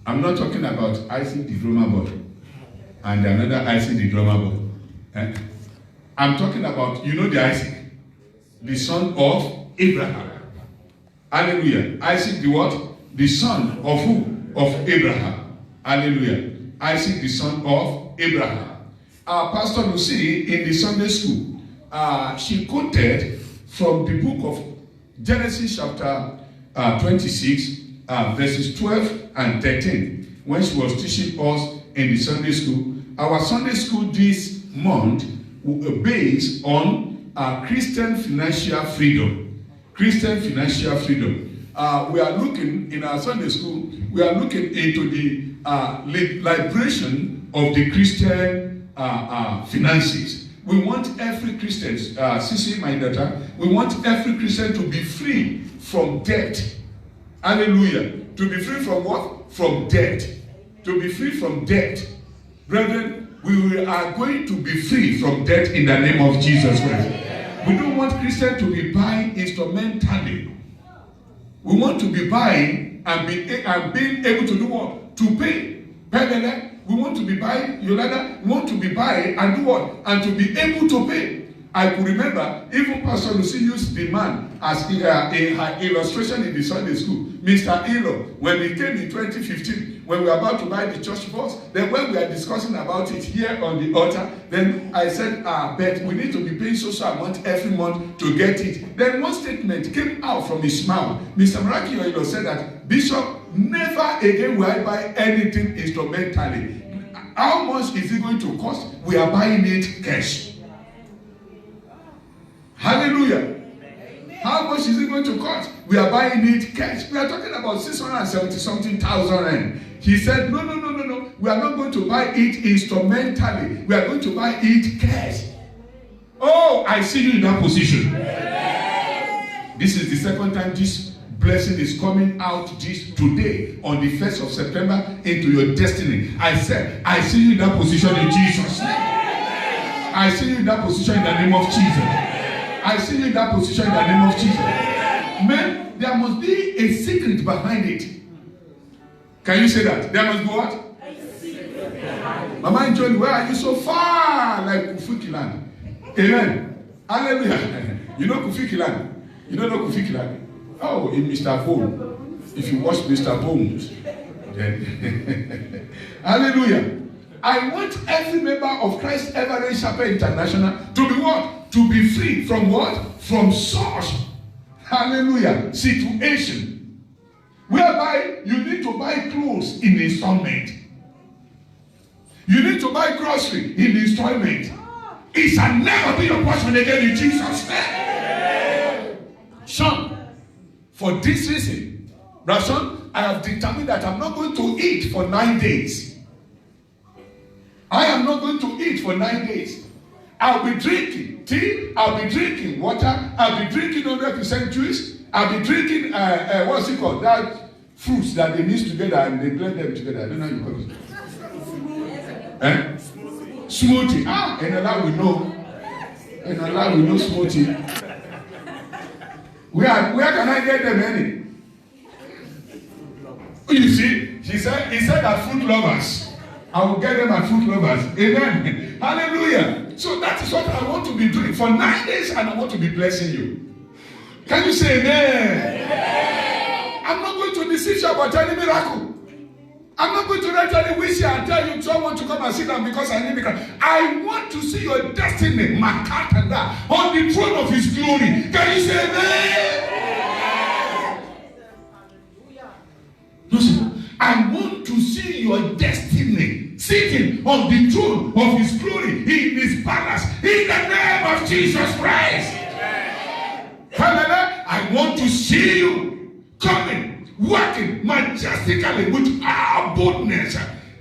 I'm not talking about Isaac the drummer boy and another Isaac the drummer boy. I'm talking about, you know, the Isaac, the son of Abraham. Hallelujah. Isaac the what? The son of who? Of Abraham. Hallelujah. Isaac the son of Abraham. Pastor Lucy in the Sunday school, she quoted from the book of Genesis chapter 26, verses 12 and 13, when she was teaching us in the Sunday school. Our Sunday school this month based on Christian financial freedom. Christian financial freedom. We are looking, in our Sunday school, we are looking into the liberation of the Christian finances. We want every Christian, Sissy, my daughter, we want every Christian to be free from debt. Hallelujah. To be free from what? From debt. To be free from debt. Brethren, we are going to be free from debt in the name of Jesus Christ. We don't want Christians to be buying instrumentally. We want to be buying and being able to do what? To pay. We want to be buying, Yolanda, we want to be buying and do what? And to be able to pay. I could remember, even Pastor Lucy used the man as in her illustration in the Sunday school, Mr. Elo, when he came in 2015, when we were about to buy the church bus, then when we are discussing about it here on the altar, then I said, but we need to be paying so amount every month to get it. Then one statement came out from his mouth. Mr. Maraki Elo said that, Bishop, never again will I buy anything instrumentally. How much is it going to cost? We are buying it cash. Hallelujah. How much is it going to cost? We are buying it cash. We are talking about 670-something thousand rand. He said, no. We are not going to buy it instrumentally. We are going to buy it cash. Oh, I see you in that position. This is the second time this blessing is coming out this today on the 1st of September into your destiny. I said, I see you in that position in Jesus' name. I see you in that position in the name of Jesus. I see you in that position in the name of Jesus. Man, there must be a secret behind it. Can you say that? There must be what? A secret behind it. Mama and John, why are you so far like Kufikiland? Amen. Hallelujah. You know Kufikiland? You don't know Kufikiland? Oh, in Mr. Bones. If you watch Mr. Bones, then hallelujah. I want every member of Christ Everett Chapel International to be what? To be free from what? From such, hallelujah, situation. Whereby you need to buy clothes in installment. You need to buy grocery in installment. It shall never be your portion again in Jesus' name. Son, for this reason, Rason, I have determined that I'm not going to eat for 9 days. I am not going to eat for 9 days. I'll be drinking tea, I'll be drinking water, I'll be drinking 100% juice, I'll be drinking, what's it called? That fruits that they mix together and they blend them together. I don't know how you call it. Smoothie. And Allah we know. And Allah we know smoothie. Where can I get them any? You see, he said that fruit lovers. I will get them at fruit lovers. Amen. Hallelujah. So that is what I want to be doing for 9 days, and I want to be blessing you. Can you say amen? Amen. I'm not going to deceive you about any miracle. I'm not going to write any wish here and tell you someone to come and sit down because I need miracle. I want to see your destiny, Makatanda, on the throne of his glory. Can you say amen? Listen, I want to see your destiny sitting on the throne of his glory in his palace in the name of Jesus Christ. Hallelujah. I want to see you coming, working majestically with our boldness.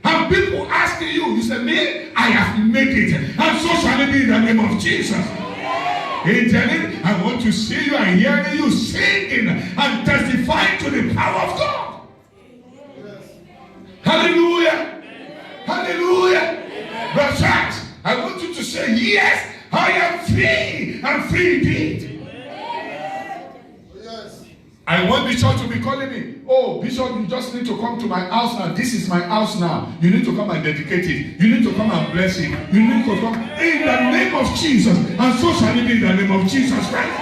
And people asking you, you say, me, I have made it. And so shall it be in the name of Jesus. Angelic, I want to see you and hearing you singing and testifying to the power of God. Hallelujah. Hallelujah. Brothers, I want you to say, yes, I am free. I'm free indeed. Yes. I want the church will be calling me. Oh, Bishop, you just need to come to my house now. This is my house now. You need to come and dedicate it. You need to come and bless it. You need to come in the name of Jesus. And so shall it be in the name of Jesus Christ.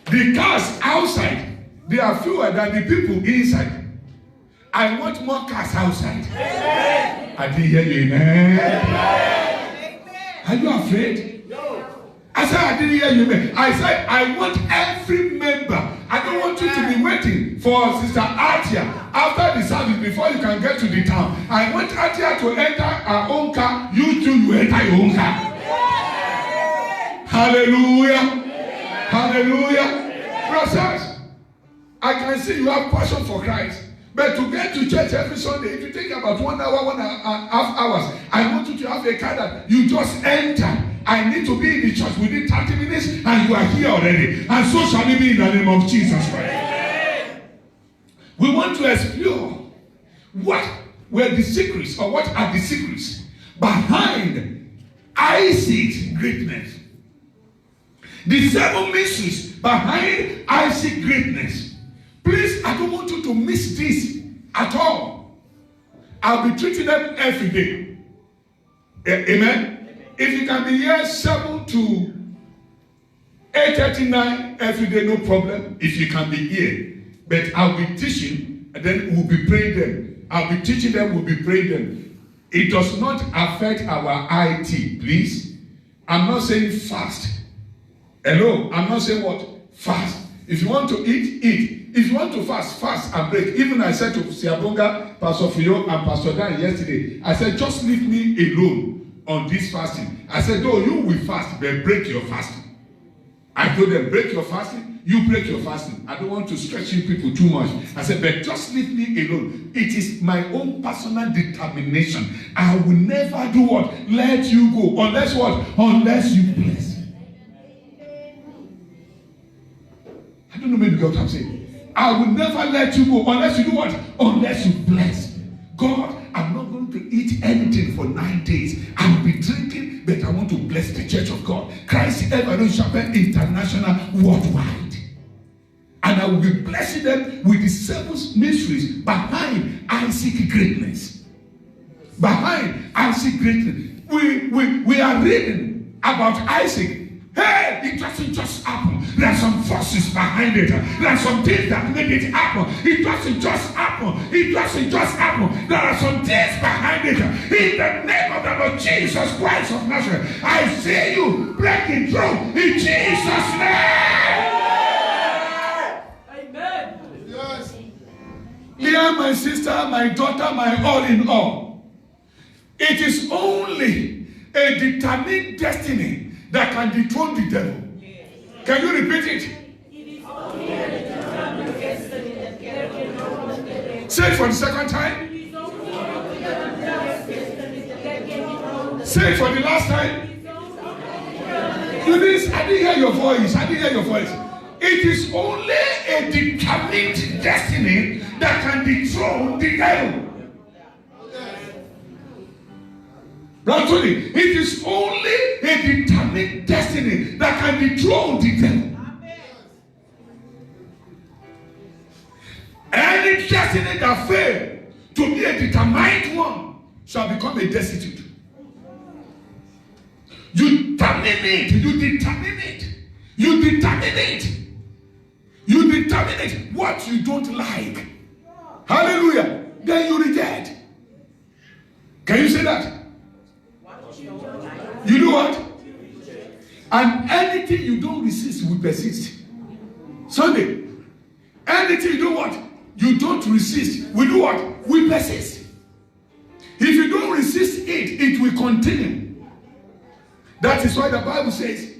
The cars outside, they are fewer than the people inside. I want more cars outside. Amen. I didn't hear you, amen. Amen. Are you afraid? No. I said, I didn't hear you, amen. I said, I want every member. I don't want you to be waiting for Sister Atia after the service before you can get to the town. I want Atia to enter her own car. You too, you enter your own car. Amen. Hallelujah. Amen. Hallelujah. Brothers, I can see you have passion for Christ. But to get to church every Sunday, if you take about 1 hour, 1.5 hours, I want you to have a car that you just enter. I need to be in the church within 30 minutes, and you are here already. And so shall it be in the name of Jesus Christ. We want to explore what were the secrets, or what are the secrets behind Isaac's greatness. The 7 mysteries behind Isaac's greatness. Please, I don't want you to miss this at all. I'll be treating them every day. Amen? If you can be here 7 to 8:39 every day, no problem. If you can be here. But I'll be teaching, and then we'll be praying them. I'll be teaching them, we'll be praying them. It does not affect our IT, please. I'm not saying fast. Hello? I'm not saying what? Fast. If you want to eat, eat. If you want to fast, fast and break. Even I said to Siabonga, Pastor Fuyo, and Pastor Dan yesterday, I said, just leave me alone on this fasting. I said, no, you will fast, but break your fasting. I told them, break your fasting, you break your fasting. I don't want to stretch you people too much. I said, but just leave me alone. It is my own personal determination. I will never do what? Let you go. Unless what? Unless you bless. I don't know maybe what I'm saying. I will never let you go unless you do what? Unless you bless. God, I'm not going to eat anything for 9 days. I will be drinking, but I want to bless the church of God. Christ Evangelist Chapel International worldwide. And I will be blessing them with the 7 mysteries behind Isaac's greatness. Behind Isaac's greatness. We are reading about Isaac. Hey, it doesn't just happen. There are some forces behind it. There are some things that make it happen. It doesn't just happen. It doesn't just happen. There are some things behind it. In the name of the Lord Jesus Christ of Nazareth, I see you breaking through in Jesus' name. Amen. Yes. Here, my sister, my daughter, my all in all. It is only a determined destiny that can dethrone the devil. Can you repeat it? Say it for the second time. Say it for the last time. I didn't hear your voice. I didn't hear your voice. It is only a determined destiny that can dethrone the devil. Brother, it is only a determined destiny that can dethrone the devil. Any destiny that fails to be a determined one shall become a destitute. You terminate, you determine it. You determine it. You determine it. What you don't like. Hallelujah. Then you reject. Can you say that? You do what? And anything you don't resist will persist. Sunday. Anything you do what? You don't resist. We do what? We persist. If you don't resist it, it will continue. That is why the Bible says,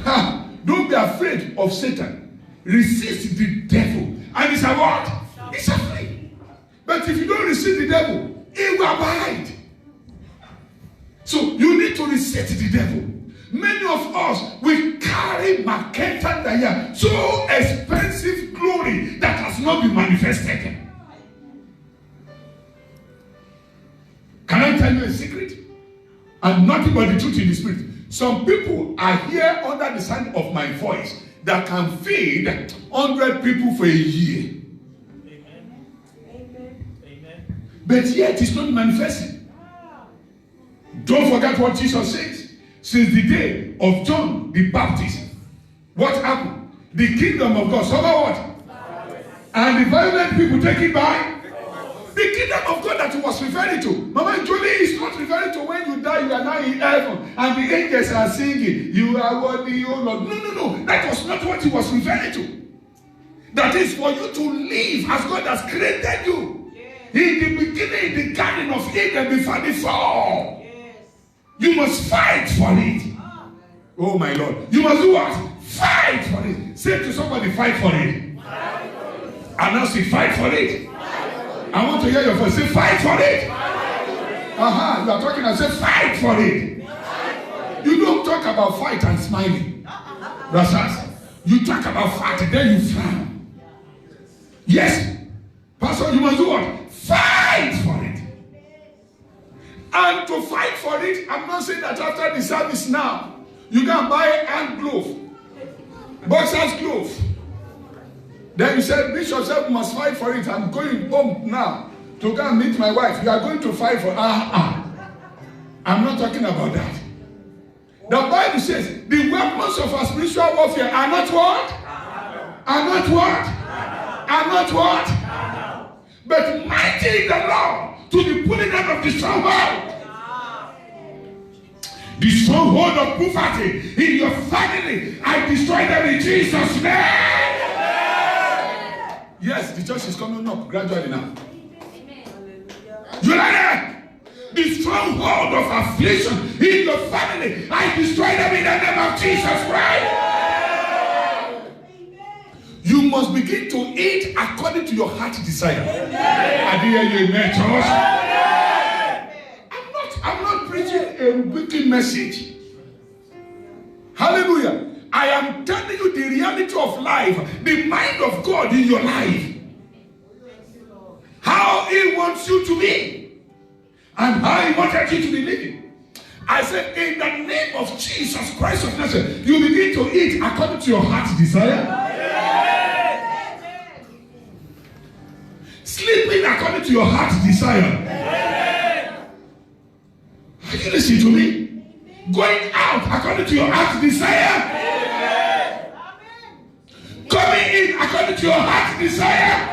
don't be afraid of Satan. Resist the devil. And it's a what? It's a free. But if you don't resist the devil, it will abide. So you need to resist the devil. Many of us will carry Maketa Daya, so expensive glory that has not been manifested. Can I tell you a secret? And nothing but the truth in the spirit. Some people are here under the sound of my voice. that can feed 100 people for a year. Amen. But yet it's not manifesting. Don't forget what Jesus says. Since the day of John the Baptist, what happened? The kingdom of God suffer what? And the violent people take it by. The kingdom of God that he was referring to. Mama Julie is not referring to when you die, you are now in heaven, and the angels are singing, you are worthy, O Lord. No. That was not what he was referring to. That is for you to live as God has created you. Yes. In the beginning, in the garden of Eden, before the fall. Yes. You must fight for it. Oh my Lord. You must do what? Fight for it. Say to somebody, fight for it. Fight for it. And now say, fight for it. I want to hear your voice. Say, fight for it. You are talking and say, fight for it. You don't talk about fight and smiling. Rasas. You talk about fight, then you frown. Yes. Pastor, you must do what? Fight for it. And to fight for it, I'm not saying that after the service now, you can buy hand glove, boxer's glove. Then you said, Bishop said, must fight for it. I'm going home now to go and meet my wife. You are going to fight for it. I'm not talking about that. The Bible says, the weapons of our spiritual warfare are not what? Are not what? Are not what? But mighty in the Lord to the pulling down of the stronghold. The stronghold of poverty in your family, I destroy them in Jesus' name. Yes, the church is coming up gradually now. You like that? The stronghold of affliction in your family, I destroy them in the name of Jesus Christ. You must begin to eat according to your heart desire. I didn't hear you, amen, church. I'm not preaching a wicked message. Hallelujah. I am telling you the reality of life, the mind of God in your life. How he wants you to be. And how he wanted you to be living. I said, in the name of Jesus Christ of Nazareth, you begin to eat according to your heart's desire. Sleeping according to your heart's desire. Are you listening to me? Going out according to your heart's desire. Coming in according to your heart's desire.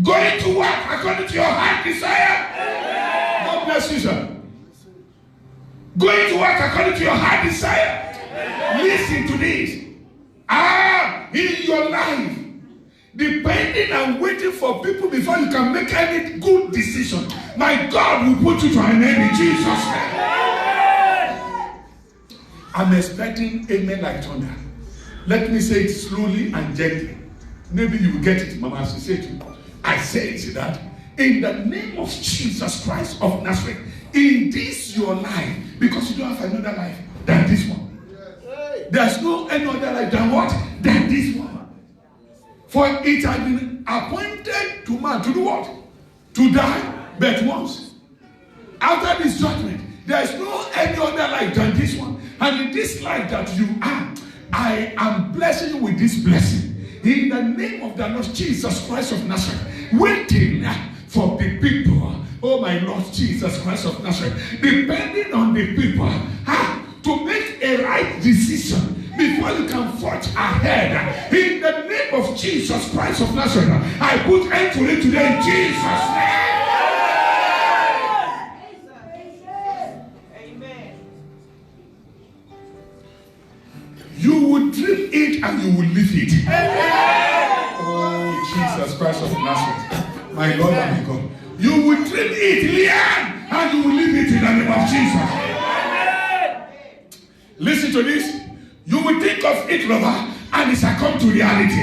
Going to work according to your heart desire. God bless you, sir. Going to work according to your heart desire. Listen to this. In your life, depending and waiting for people before you can make any good decision, my God will put you to an end in Jesus' name. I'm expecting amen like thunder. Let me say it slowly and gently. Maybe you will get it, Mama. She said to you. I say that in the name of Jesus Christ of Nazareth, in this your life, because you don't have another life than this one. There's no any other life than what? Than this one. For it has been appointed to man to do what? To die but once. After this judgment, there is no any other life than this one. And in this life that you are, I am blessing you with this blessing. In the name of the Lord Jesus Christ of Nazareth, waiting for the people, oh my Lord Jesus Christ of Nazareth, depending on the people to make a right decision before you can forge ahead. In the name of Jesus Christ of Nazareth, I put end to it today in Jesus' name. Amen. You will dream it and you will live it. Oh, Jesus Christ of Nazareth. My Lord and my God. You will dream it, Leanne, and you will live it in the name of Jesus. Listen to this. You will think of it, brother, and it shall come to reality.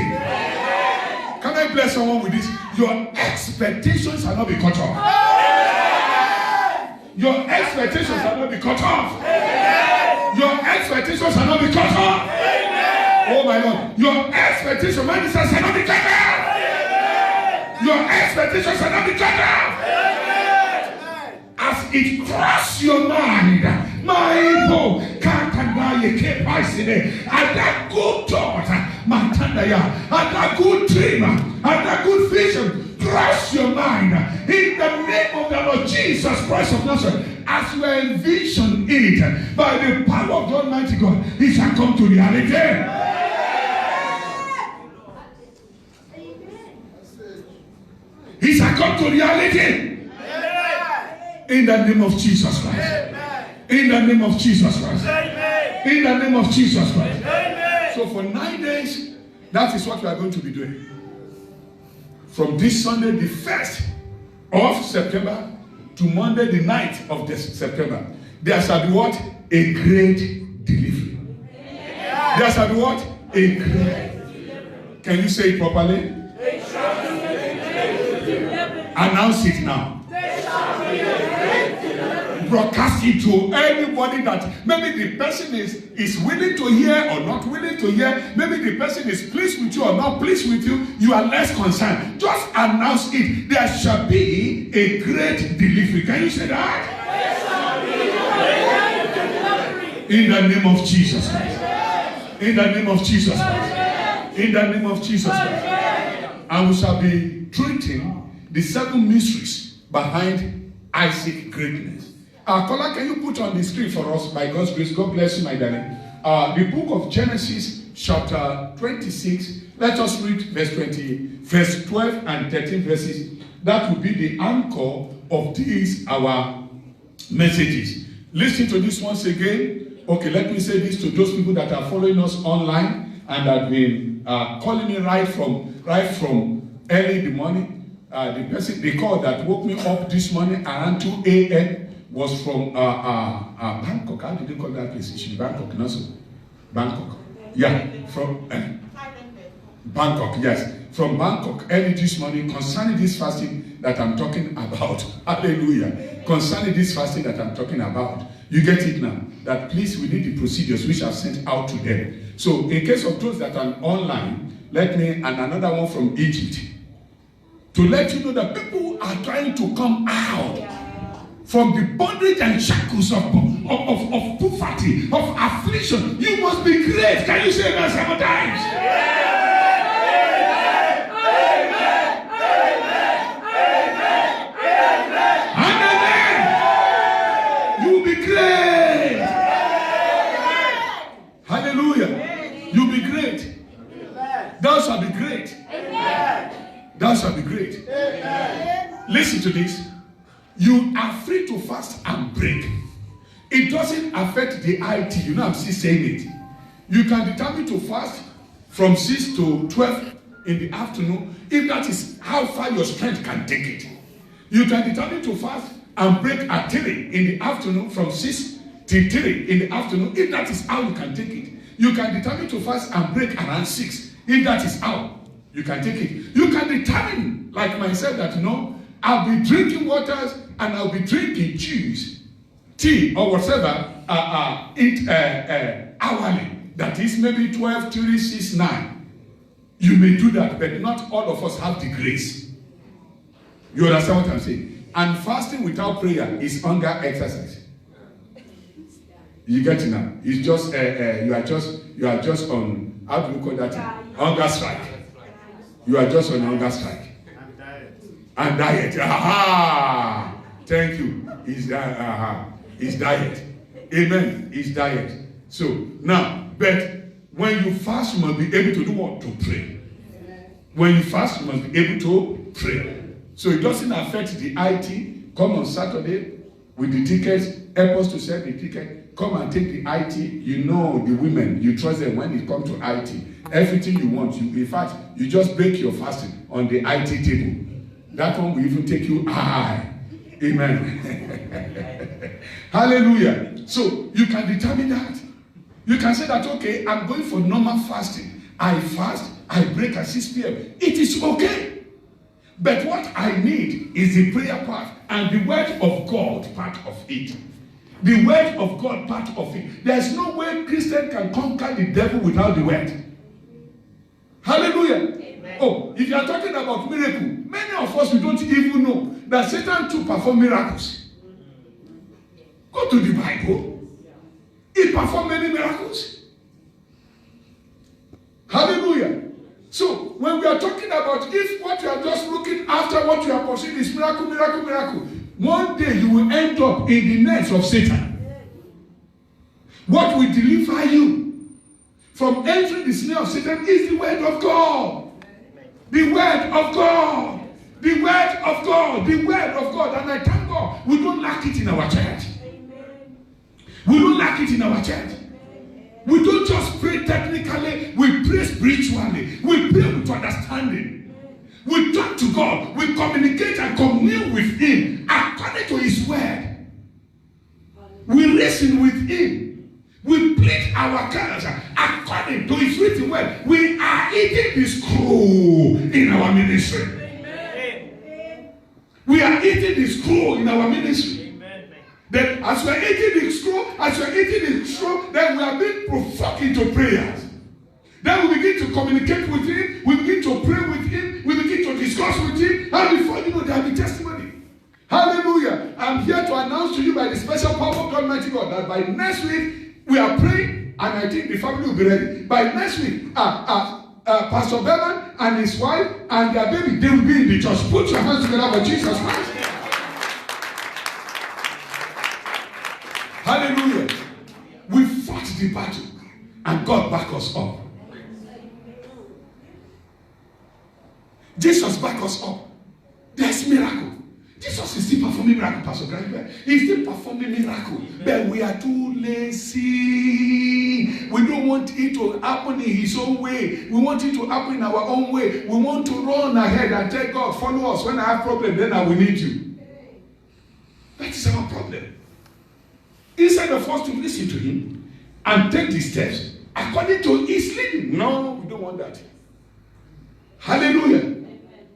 Can I bless someone with this? Your expectations shall not be cut off. Your expectations shall not be cut off. Your expectations shall not be cut off. Oh my Lord. Your expectations, man, shall not be cut off. Your expectations shall not be cut off. As it crosses your mind, my people can't and that good thought, and that good dream, and that good vision cross your mind in the name of the Lord Jesus Christ of Nazareth. As you envision it by the power of the Almighty God, it shall come to reality. It shall come to reality. In the name of Jesus Christ. In the name of Jesus Christ. In the name of Jesus Christ. So for 9 days, that is what we are going to be doing. From this Sunday, the 1st of September, to Monday, the 9th of September, there shall be what? A great delivery. There shall be what? A great. Can you say it properly? Announce it now. Broadcast it to anybody that maybe the person is willing to hear or not willing to hear. Maybe the person is pleased with you or not pleased with you. You are less concerned. Just announce it. There shall be a great delivery. Can you say that? In the name of Jesus Christ. In the name of Jesus Christ. In the name of Jesus Christ. And we shall be treating the 7 mysteries behind Isaac greatness. Kola, can you put on the screen for us, by God's grace? God bless you, my darling. The book of Genesis, chapter 26. Let us read verse 12 and 13 verses. That will be the anchor of these, our messages. Listen to this once again. Okay, let me say this to those people that are following us online and have been calling me right from early in the morning. The person they called that woke me up this morning around 2 a.m. was from Bangkok. How did they call that place? It should be Bangkok, not so. Bangkok. Yeah, from Bangkok, yes. From Bangkok early this morning concerning this fasting that I'm talking about. Hallelujah. Concerning this fasting that I'm talking about. You get it now. That please, we need the procedures which I've sent out to them. So in case of those that are online, and another one from Egypt. To let you know that people are trying to come out from the bondage and shackles of poverty, of affliction. You must be great. Can you say that 7 times? Amen. You will be great. Hallelujah. You will be great. Thou shalt be great. Thou shalt be great. Amen. Listen to this. You are free to fast and break. It doesn't affect the IT. You know, I'm still saying it. You can determine to fast from 6 to 12 in the afternoon if that is how far your strength can take it. You can determine to fast and break at 3 in the afternoon from 6 to 3 in the afternoon if that is how you can take it. You can determine to fast and break around 6 if that is how you can take it. You can determine, like myself, that I'll be drinking waters and I'll be drinking juice, tea, or whatever, hourly. That is maybe 12, 3, 6, 9. You may do that, but not all of us have the grace. You understand what I'm saying? And fasting without prayer is hunger exercise. You get it now? It's just you are just on, how do you call that? Hunger strike. You are just on hunger strike. And diet. Aha! Thank you. It's diet. Amen. It's diet. So now, but when you fast, you must be able to do what? To pray. When you fast, you must be able to pray. So it doesn't affect the IT. Come on Saturday with the tickets. Help us to sell the ticket. Come and take the IT. You know the women. You trust them when it comes to IT. Everything you want. In fact, you just break your fasting on the IT table. That one will even take you high. Amen. Hallelujah. So you can determine that. You can say that, okay, I'm going for normal fasting. I fast, I break at 6 p.m. It is okay. But what I need is the prayer part and the word of God part of it. The word of God part of it. There's no way Christian can conquer the devil without the word. Hallelujah. Amen. Oh, if you are talking about miracle, many of us, we don't even know that Satan too perform miracles. Go to the Bible. He performed many miracles. Hallelujah. So, when we are talking about if what you are just looking after, what you are pursuing is miracle, miracle, miracle, one day you will end up in the nets of Satan. What will deliver you from entering the snare of Satan is the word of God. The word of God. The word of God. The word of God. And I thank God we don't lack it in our church. We don't lack it in our church. We don't just pray technically, we pray spiritually. We pray with understanding. We talk to God. We communicate and commune with Him according to His word. We reason with Him. We plead our cause according to His written word. We are eating the scroll in our ministry. Amen. We are eating the scroll in our ministry. Amen. Then as we are eating the scroll, then we are being provoked into prayers. Then we begin to communicate with Him. We begin to pray with Him. We begin to discuss with Him. And before you know, there will be testimony. Hallelujah. I'm here to announce to you by the special power of Almighty God that by next week, we are praying, and I think the family will be ready. By next week, Pastor Bernard and his wife and their baby, they will be in the church. Put your hands together for Jesus Christ. Hallelujah. We fought the battle, and God backed us up. Jesus backed us up. There's miracle. Jesus is still performing miracle, Pastor Grant. He's still performing miracle. But we are too lazy. We don't want it to happen in His own way. We want it to happen in our own way. We want to run ahead and tell God, follow us. When I have problem, then I will need you. That is our problem. Instead of us to listen to Him and take the steps according to His leading. No, we don't want that. Hallelujah.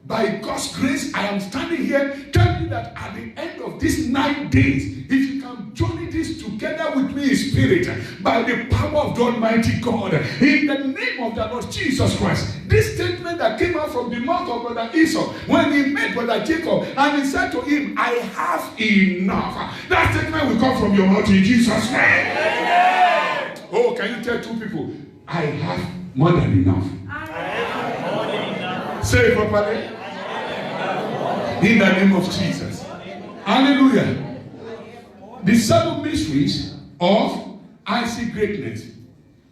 By God's grace, I am standing here telling you that at the end of these 9 days, if you can journey this together with me in spirit, by the power of the Almighty God, in the name of the Lord Jesus Christ, this statement that came out from the mouth of Brother Esau, when he met Brother Jacob, and he said to him, I have enough. That statement will come from your mouth in Jesus' name. Oh, can you tell 2 people, I have more than enough? Say it properly. In the name of Jesus. Hallelujah. The 7 mysteries of Isaac greatness.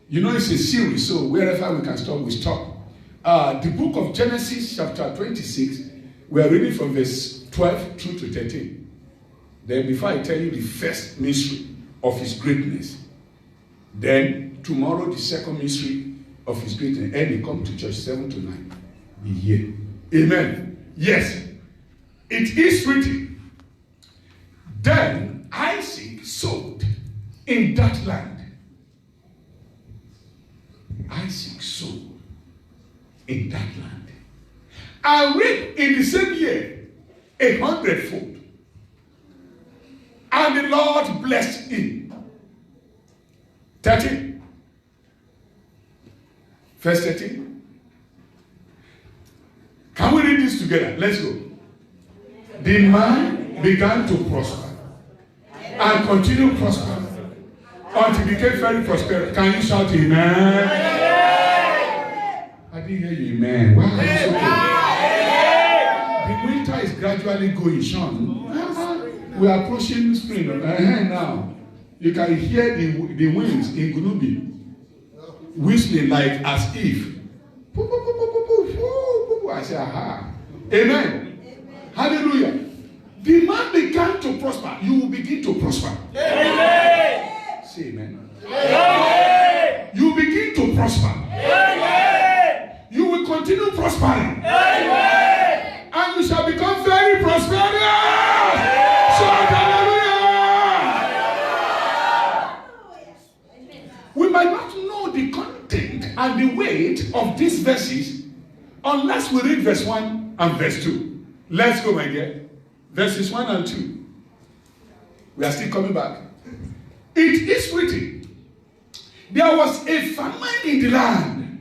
You know, it's a series, so wherever we can stop, we stop. The book of Genesis, chapter 26, we are reading from verse 12 through to 13. Then, before I tell you the first mystery of His greatness, then tomorrow, the second mystery of His greatness, and He come to church 7 to 9. Be here. Amen. Yes. It is written. Then Isaac sowed in that land. Isaac sowed in that land. And reaped in the same year 100-fold. And the Lord blessed him. 13. Verse 13. Can we read this together? Let's go. The man began to prosper and continued prospering until he became very prosperous. Can you shout amen? I didn't hear you, amen. Wow, the winter is gradually going, Sean. We are approaching spring. Now, you can hear the winds in Gunubi whistling like as if. I say, aha. Amen. Hallelujah. The man began to prosper. You will begin to prosper. Amen. Say amen. Amen. You begin to prosper. Amen. You will continue prospering. Amen. And you shall become very prosperous. So hallelujah. We might not know the content and the weight of these verses unless we read verse 1 and verse 2. Let's go, my dear. Verses 1 and 2. We are still coming back. It is written, there was a famine in the land.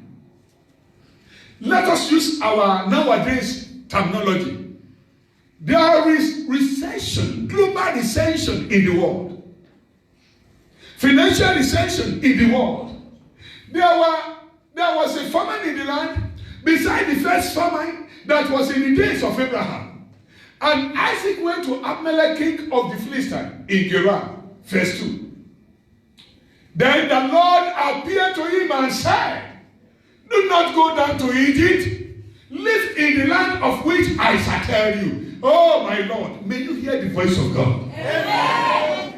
Let us use our nowadays terminology. There is recession, global recession in the world. financial recession in the world. There was a famine in the land beside the first famine that was in the days of Abraham. And Isaac went to Abimelech, king of the Philistines, in Gerar, verse 2. Then the Lord appeared to him and said, do not go down to Egypt. Live in the land of which I shall tell you. Oh my Lord, may you hear the voice of God. Amen.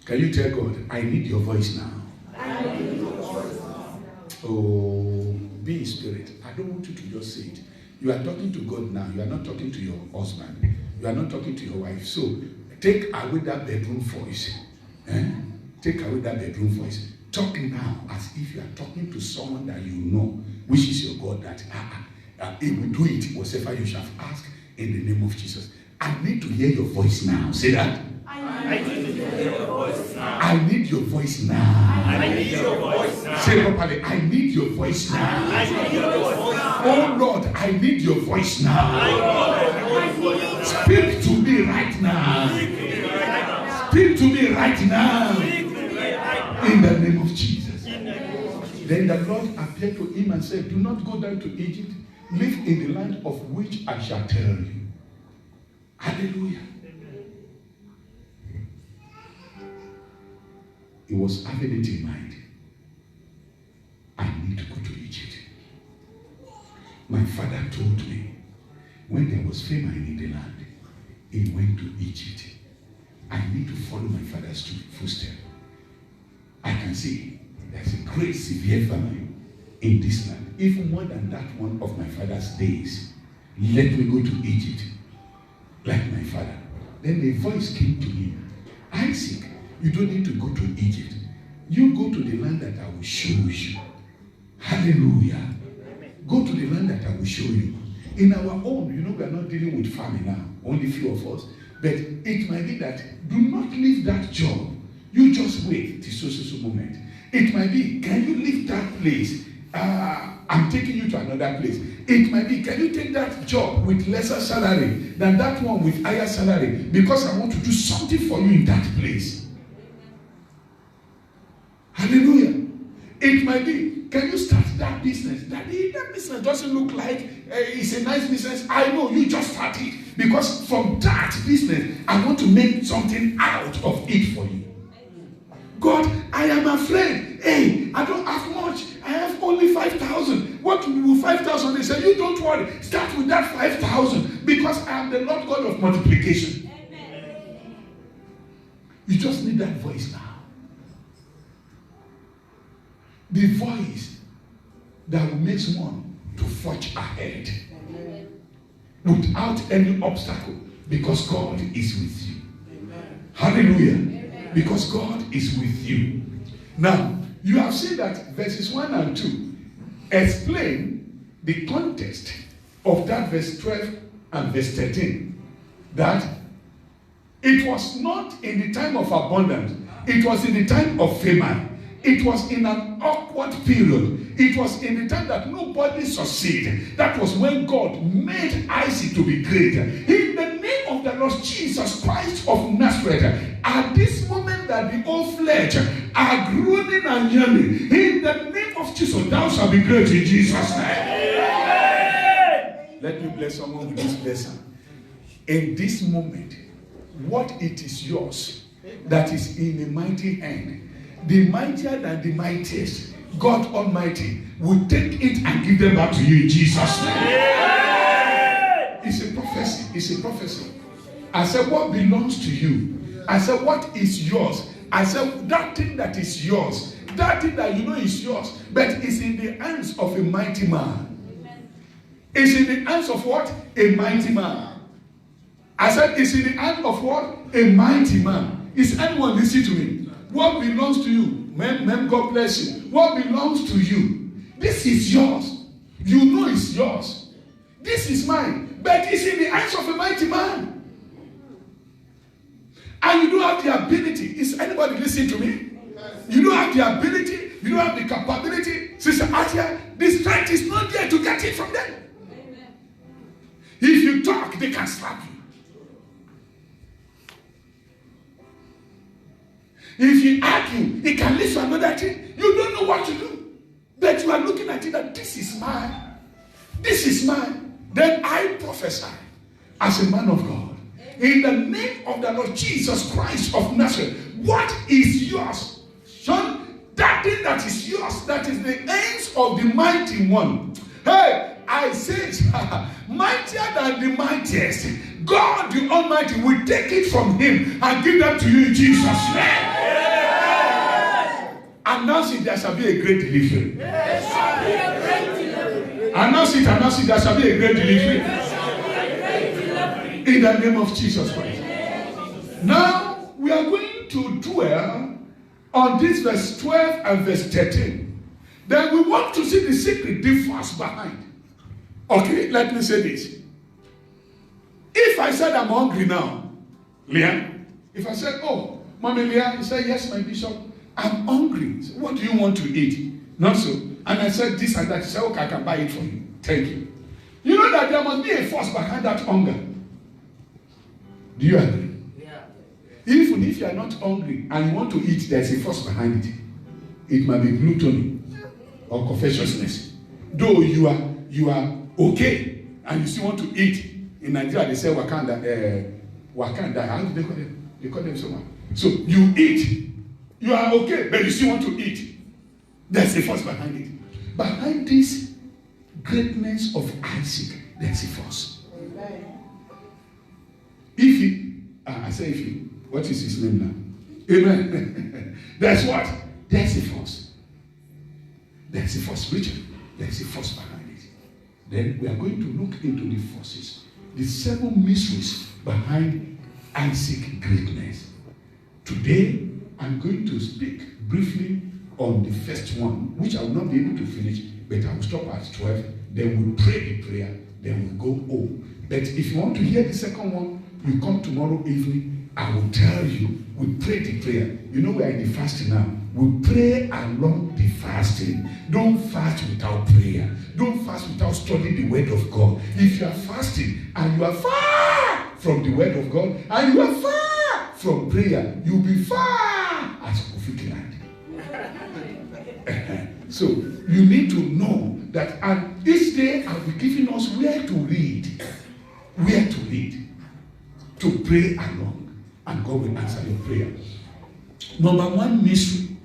Can you tell God, I need your voice now? I need your voice now. Oh, be in spirit. I don't want you to just say it. You are talking to God now. You are not talking to your husband. You are not talking to your wife. So take away that bedroom voice. Take away that bedroom voice. Talk now as if you are talking to someone that you know, which is your God, that he will do it whatever you shall ask in the name of Jesus. I need to hear your voice now. Say that. I need to hear your voice now. I need your voice now. I need your voice now. Say properly. I need your voice now. I need your voice now. Oh Lord, I need your voice now. Speak to me right now. Speak to me right now. In the name of Jesus. Then the Lord appeared to him and said, do not go down to Egypt. Live in the land of which I shall tell you. Hallelujah. He was having it in mind. I need to go to Egypt. My father told me, when there was famine in the land, he went to Egypt. I need to follow my father's footsteps. I can see there's a great severe famine in this land, even more than that one of my father's days. Let me go to Egypt, like my father. Then a voice came to him, Isaac, you don't need to go to Egypt. You go to the land that I will show you. Hallelujah. Go to the land that I will show you. In our own, we are not dealing with famine now, only few of us. But it might be that do not leave that job. You just wait till so moment. It might be, can you leave that place? I'm taking you to another place. It might be, can you take that job with lesser salary than that one with higher salary? Because I want to do something for you in that place. Hallelujah. It might be, can you start that business? That business doesn't look like it's a nice business. I know, you just start it. Because from that business, I want to make something out of it for you. God, I am afraid. Hey, I don't have much. I have only 5,000. What will 5,000? They say, you don't worry. Start with that 5,000 because I am the Lord God of multiplication. Amen. You just need that voice now. The voice that will make someone to forge ahead. Amen. Without any obstacle, because God is with you. Amen. Hallelujah. Amen. Because God is with you. Now, you have seen that verses 1 and 2 explain the context of that verse 12 and verse 13. That it was not in the time of abundance, it was in the time of famine. It was in an awkward period. It was in the time that nobody succeeded. That was when God made Isaac to be great. In the name of the Lord Jesus Christ of Nazareth, at this moment that the old flesh are groaning and yearning, in the name of Jesus, thou shalt be great in Jesus' name. Let me bless someone with this blessing. In this moment, what it is yours that is in a mighty hand, the mightier than the mightiest, God Almighty will take it and give them back to you in Jesus' name. It's a prophecy. It's a prophecy. I said, what belongs to you? I said, what is yours? I said, that thing that is yours, that thing that you know is yours, but it's in the hands of a mighty man. It's in the hands of what? A mighty man. I said, it's in the hands of what? A mighty man. Is anyone listening to me? What belongs to you? Ma'am, God bless you. What belongs to you? This is yours. You know it's yours. This is mine. But it's in the hands of a mighty man. And you don't have the ability. Is anybody listening to me? You don't have the ability. You don't have the capability. Sister Atia, the strength is not there to get it from them. If you talk, they can slap you. If he argue, he can lead to another thing. You don't know what to do. But you are looking at it that this is mine. This is mine. Then I prophesy as a man of God. In the name of the Lord Jesus Christ of Nazareth, what is yours? Son, that thing that is yours, that is the ends of the mighty one. Hey, I said, mightier than the mightiest. God the Almighty will take it from him and give them to you in Jesus' name. Announce it, there shall be a great delivery. Announce it, there shall be a great delivery. In the name of Jesus Christ. Now, we are going to dwell on this verse 12 and verse 13. Then we want to see the secret, the force behind. Okay, let me say this. If I said I'm hungry now, Leah, if I said, oh, Mommy Leah, you said, yes, my bishop, I'm hungry. So what do you want to eat? Not so. And I said this and that. She said, okay, I can buy it for you. Thank you. You know that there must be a force behind that hunger. Do you agree? Yeah. Even if you are not hungry and you want to eat, there's a force behind it. It might be gluttony or covetousness. Though you are okay and you still want to eat. In Nigeria, they say Wakanda. How do they call them? They call them someone. So you eat. You are okay, but you still want to eat. There's a force behind it. Behind this greatness of Isaac, there's a force. What is his name now? Amen. There's what? There's a force. There's a force, Richard. There's a force behind it. Then we are going to look into the forces, the 7 mysteries behind Isaac's greatness. Today, I'm going to speak briefly on the first one, which I will not be able to finish, but I will stop at 12. Then we'll pray the prayer. Then we'll go home. But if you want to hear the second one, you come tomorrow evening. I will tell you, we pray the prayer. You know we are in the fasting now. We pray along the fasting. Don't fast without prayer. Don't fast without studying the word of God. If you are fasting and you are far from the word of God and you are far from prayer, you'll be far as Kofi land. So you need to know that, and this day I'll be giving us where to read, to pray along. And God will answer your prayer. Number 1 mystery.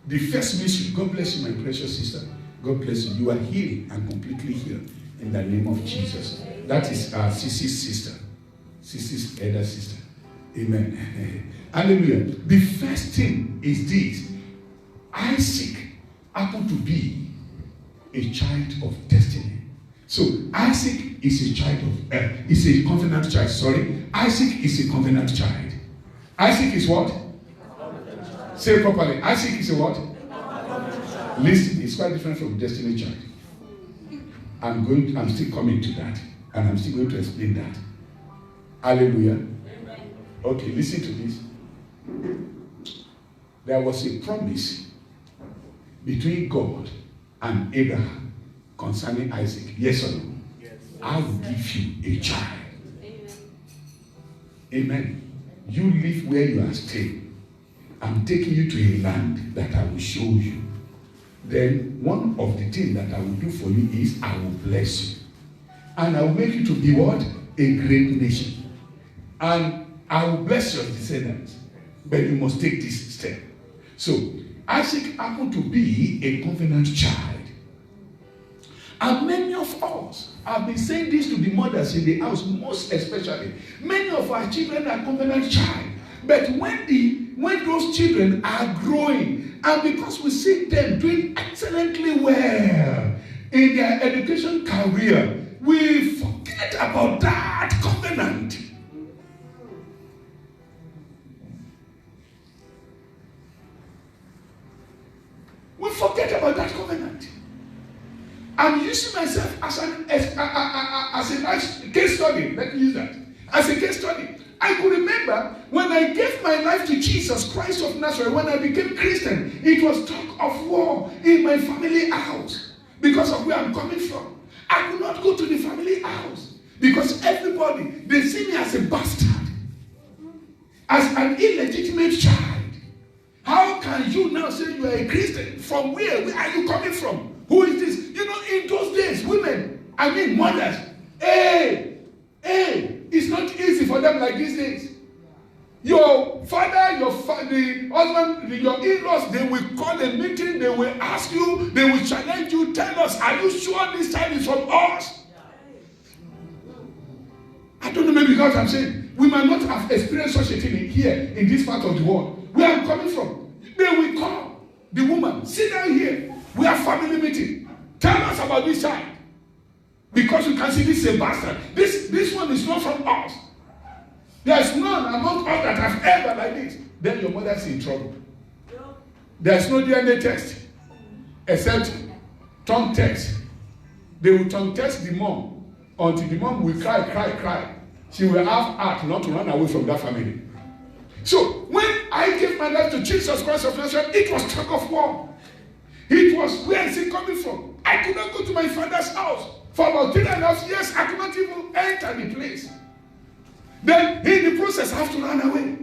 The first mystery. God bless you, my precious sister. God bless you. You are healed and completely healed in the name of Jesus. That is Sisi's sister. Sisi's elder sister. Amen. Hallelujah. The first thing is this. Isaac happened to be a child of destiny. So Isaac is a child of is a covenant child. Sorry. Isaac is a covenant child. Isaac is what? Say it properly. Isaac is a what? Listen, it's quite different from destiny child. I'm still coming to that. And I'm still going to explain that. Hallelujah. Okay, listen to this. There was a promise between God and Abraham concerning Isaac. Yes or no? Yes. I will give you a child. Amen. You live where you are staying. I'm taking you to a land that I will show you. Then one of the things that I will do for you is I will bless you. And I will make you to be what? A great nation. And I will bless your descendants. But you must take this step. So Isaac happened to be a covenant child. And many of us have been saying this to the mothers in the house, most especially. Many of our children are covenant child. But when those children are growing, and because we see them doing excellently well in their education career, we forget about that covenant. We forget about that covenant. I'm using myself as a nice case study. Let me use that. As a case study. I could remember when I gave my life to Jesus Christ of Nazareth, when I became Christian, it was talk of war in my family house because of where I'm coming from. I could not go to the family house because everybody, they see me as a bastard, as an illegitimate child. How can you now say you are a Christian? From where? Where are you coming from? Who is this? You know, in those days, women, mothers, it's not easy for them like these days. Your father, the husband, your in-laws, they will call a meeting, they will ask you, they will challenge you, tell us, are you sure this child is from us? I don't know, maybe because I'm saying, we might not have experienced such a thing here in this part of the world. Where I'm coming from, they will call the woman, sit down here, we have family meeting, tell us about this child. Because you can see this is a bastard. This one is not from us. There's none among us that have ever like this. Then your mother's in trouble. There's no DNA test except tongue test. They will tongue test the mom until the mom will cry. She will have heart not to run away from that family. So when I gave my life to Jesus Christ of Nazareth, it was tug of war. It was, where is it coming from? I could not go to my father's house. For about 3.5 years, I could not even enter the place. Then, in the process, I have to run away.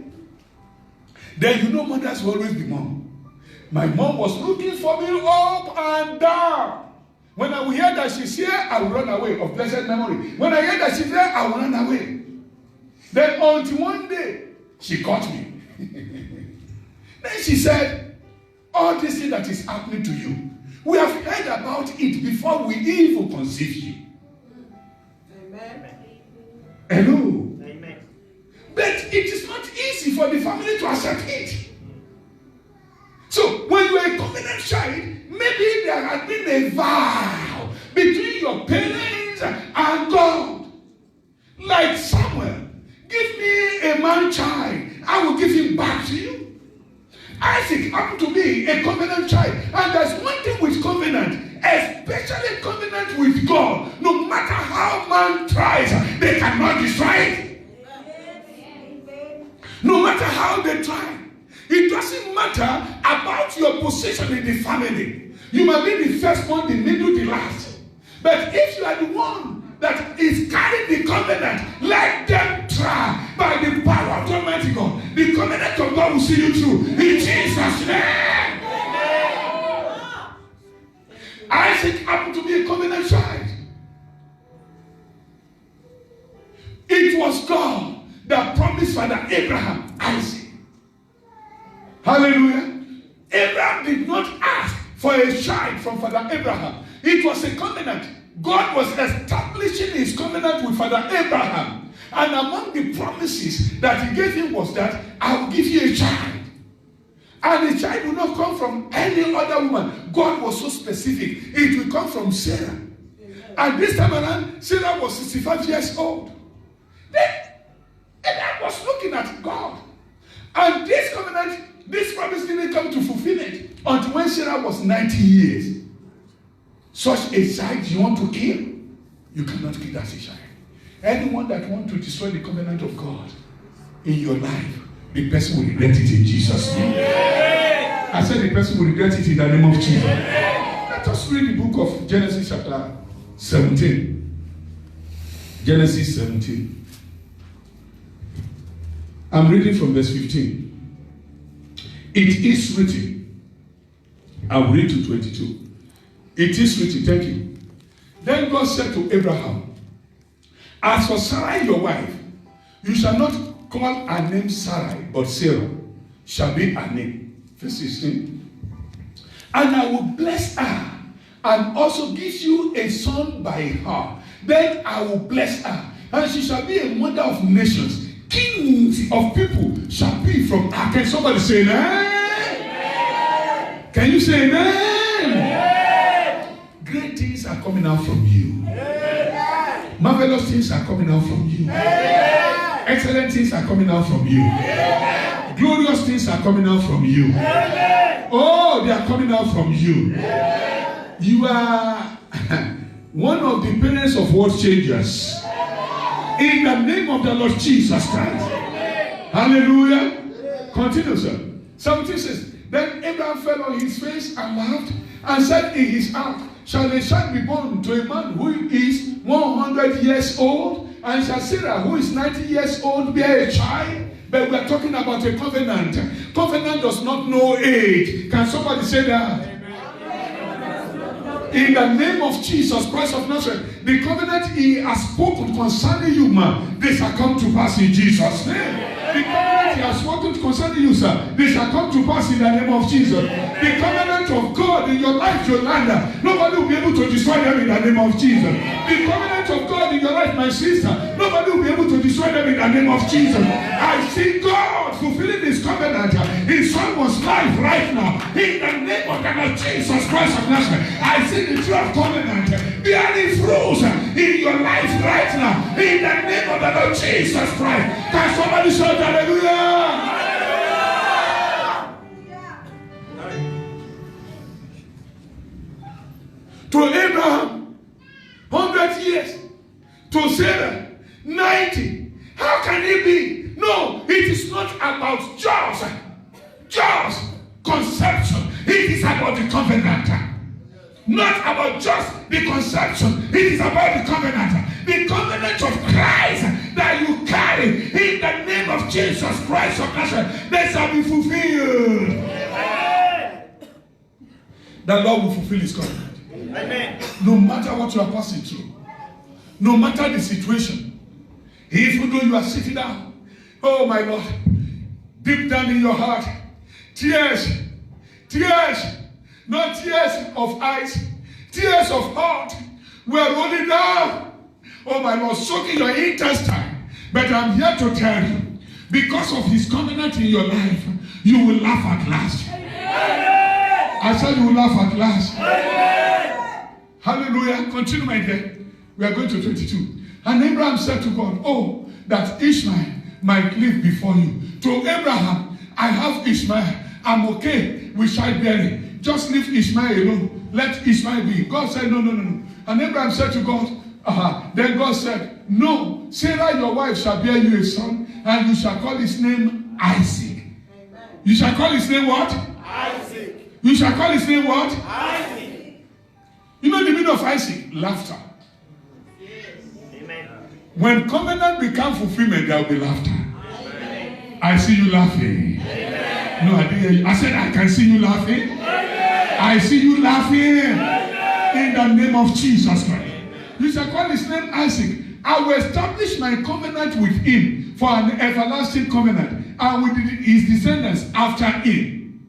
Then, you know, mothers will always be mom. My mom was looking for me up and down. When I will hear that she's here, I will run away, of blessed memory. When I hear that she's there, I will run away. Then, until one day, she caught me. Then she said, all this thing that is happening to you, we have heard about it before we even conceive you. Amen. Hello. Amen. But it is not easy for the family to accept it. So when you are a covenant child, maybe there has been a vow between your parents and God. Like Samuel, give me a man child, I will give him back to you. Isaac happened to be a covenant child. And there's one thing with covenant, especially covenant with God. No matter how man tries, they cannot destroy it. No matter how they try. It doesn't matter about your position in the family. You might be the first one, the middle, the last. But if you are the one that is carrying the covenant, let them try by the power of Almighty God. The covenant of God will see you through. In Jesus' name. Isaac happened to be a covenant child. It was God that promised Father Abraham Isaac. Hallelujah. Abraham did not ask for a child from Father Abraham. It was a covenant. God was establishing his covenant with Father Abraham. And among the promises that he gave him was that I will give you a child. And the child will not come from any other woman. God was so specific. It will come from Sarah. And this time around, Sarah was 65 years old. Then Abraham was looking at God. And this covenant, this promise didn't come to fulfillment until when Sarah was 90 years. Such a child you want to kill, you cannot kill that child. Anyone that wants to destroy the covenant of God in your life, the person will regret it in Jesus' name. I said the person will regret it in the name of Jesus. Let us read the book of Genesis chapter 17. Genesis 17. I'm reading from verse 15. It is written. I will read to 22. It is written, thank you. Then God said to Abraham, as for Sarai your wife, you shall not call her name Sarai, but Sarah shall be her name. Verse 16. And I will bless her, and also give you a son by her. Then I will bless her, and she shall be a mother of nations. Kings of people shall be from her. Can somebody say amen? Can you say amen? Great things are coming out from you. Marvelous things are coming out from you. Excellent things are coming out from you. Glorious things are coming out from you. Oh, they are coming out from you. You are one of the parents of world changers. In the name of the Lord Jesus Christ. Hallelujah. Continue, sir. 17 says, then Abraham fell on his face and laughed and said in his heart, shall a child be born to a man who is 100 years old? And shall Sarah, who is 90 years old, bear a child? But we are talking about a covenant. Covenant does not know age. Can somebody say that? In the name of Jesus Christ of Nazareth, the covenant he has spoken concerning you, man, they shall come to pass in Jesus' name. The covenant he has spoken concerning you, sir, they shall come to pass in the name of Jesus. The covenant of God in your life, Yolanda, nobody will be able to destroy them in the name of Jesus. The covenant of God in your life, my sister, nobody will be able to destroy them in the name of Jesus. I see God fulfilling his covenant in someone's life right now. In the name of the Lord Jesus Christ of Nazareth, I see the tree of covenant bearing fruit in your life right now. In the name of the Lord Jesus Christ. Can somebody shout hallelujah? To Abraham, 100 years. To Sarah, 90. How can it be? No, it is not about just conception. It is about the covenant. Not about just the conception. It is about the covenant. The covenant of Christ that you carry in the name of Jesus Christ of Nazareth, they shall be fulfilled. Amen. The Lord will fulfill his covenant. Amen. No matter what you are passing through, no matter the situation, even though you are sitting down, oh my Lord, deep down in your heart, tears, not tears of eyes, tears of heart were rolling down. Oh my Lord, soaking your intestine. But I'm here to tell you, because of his covenant in your life, you will laugh at last. Amen. I said you will laugh at last. Amen. Hallelujah. Continue, my dear. We are going to 22. And Abraham said to God, oh, that Ishmael might live before you. To Abraham, I have Ishmael. I'm okay. We shall bury him. Just leave Ishmael alone. Let Ishmael be. God said, no. And Abraham said to God, then God said, no, Sarah your wife shall bear you a son, and you shall call his name Isaac. Amen. You shall call his name what? Isaac. You shall call his name what? Isaac. You know the meaning of Isaac? Laughter. Yes. Amen. When covenant becomes fulfillment, there will be laughter. Amen. I see you laughing. Amen. No, I didn't hear you. I said I can see you laughing. Amen. I see you laughing. Amen. In the name of Jesus Christ. You shall call his name Isaac. I will establish my covenant with him for an everlasting covenant, and with his descendants after him.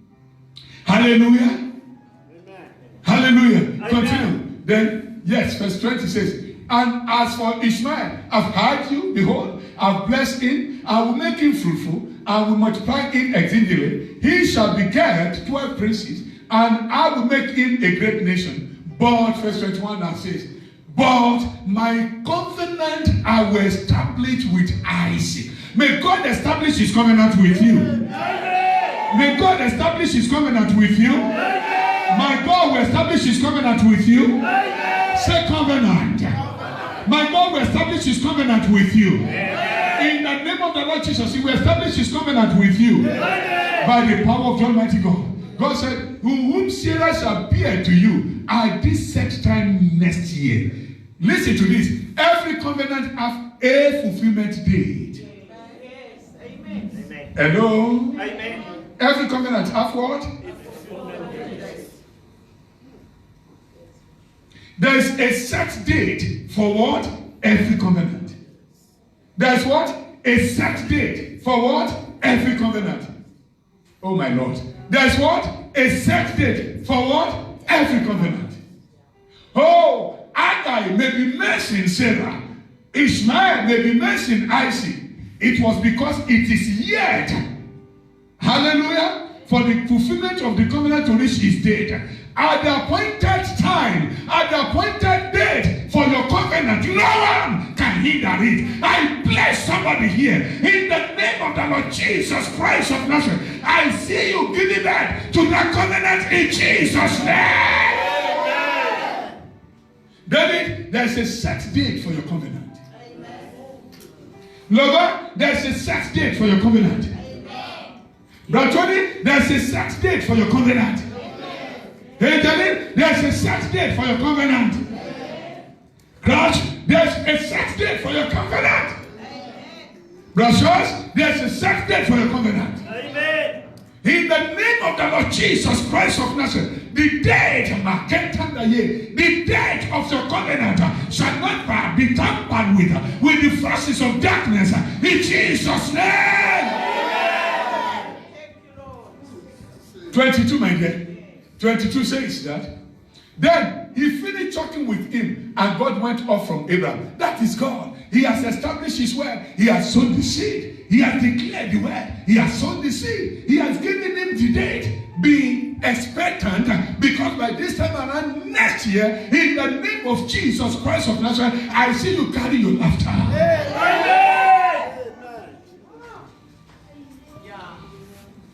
Hallelujah. Amen. Hallelujah. Amen. Continue. Then, yes, verse 20 says, and as for Ishmael, I've heard you, behold, I've blessed him, I will make him fruitful, I will multiply him exceedingly. He shall beget 12 princes, and I will make him a great nation. But, verse 21 now says, but my covenant I will establish with Isaac. May God establish his covenant with you. May God establish his covenant with you. My God will establish his covenant with you. Say covenant. My God will establish his covenant with you. In the name of the Lord Jesus, he will establish his covenant with you. By the power of the Almighty God. God said, whom Sarah shall bear to you at this set time next year. Listen to this. Every covenant has a fulfillment date. Yes. Amen. Hello? Amen. Every covenant has what? There is a set date for what? Every covenant. There's what? A set date for what? Every covenant. Oh my Lord. There's what? A set date for what? Every covenant. Oh, Agai may be mentioned Sarah. Ishmael may be mentioned Isaac. It was because it is yet. Hallelujah. For the fulfillment of the covenant to reach its date. At the appointed time, at the appointed date for your covenant, no one can hinder it. I bless somebody here in the name of the Lord Jesus Christ of Nazareth. I see you giving that to the covenant in Jesus' name. David, there's a set date for your covenant. Lover, there's a set date for your covenant. Brother Tony, there's a set date for your covenant. Hey, David, there's a set date for your covenant. Crouch, there's a set date for your covenant. Brothers, there's a set date for a covenant. Amen. In the name of the Lord Jesus Christ of Nazareth, the date of your covenant shall not be tampered with the forces of darkness. In Jesus' name. 22, my dear. 22 says that. Then he finished talking with him, and God went off from Abraham. That is God. He has established his word. He has sown the seed. He has declared the word. He has sown the seed. He has given him the date. Be expectant, because by this time around next year, in the name of Jesus Christ of Nazareth, I see you carry your laughter.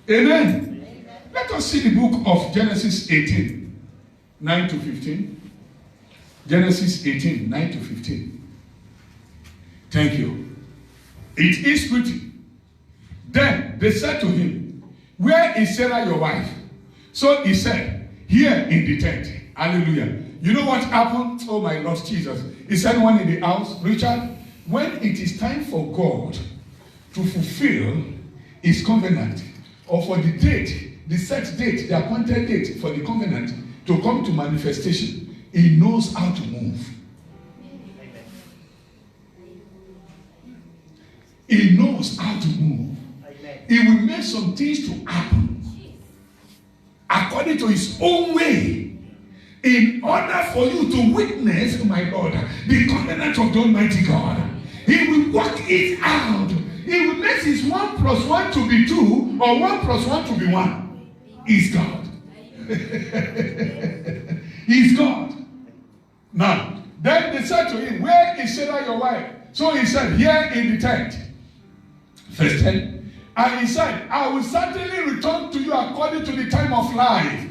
Amen. Let us see the book of Genesis 18, 9 to 15. Genesis 18, 9 to 15. Thank you. It is pretty. Then they said to him, where is Sarah your wife? So he said, here in the tent. Hallelujah. You know what happened? Oh my Lord Jesus. He said one in the house, Richard, when it is time for God to fulfill his covenant, or for the date, the set date, the appointed date for the covenant to come to manifestation, he knows how to move. He knows how to move. He will make some things to happen according to his own way, in order for you to witness, my Lord, the covenant of the Almighty God. He will work it out. He will make his 1 + 1 to be 2, or 1 + 1 to be 1. He's God. He's God. Now, then they said to him, where is Sarah your wife? So he said, here in the tent. Verse 10. And he said, I will certainly return to you according to the time of life.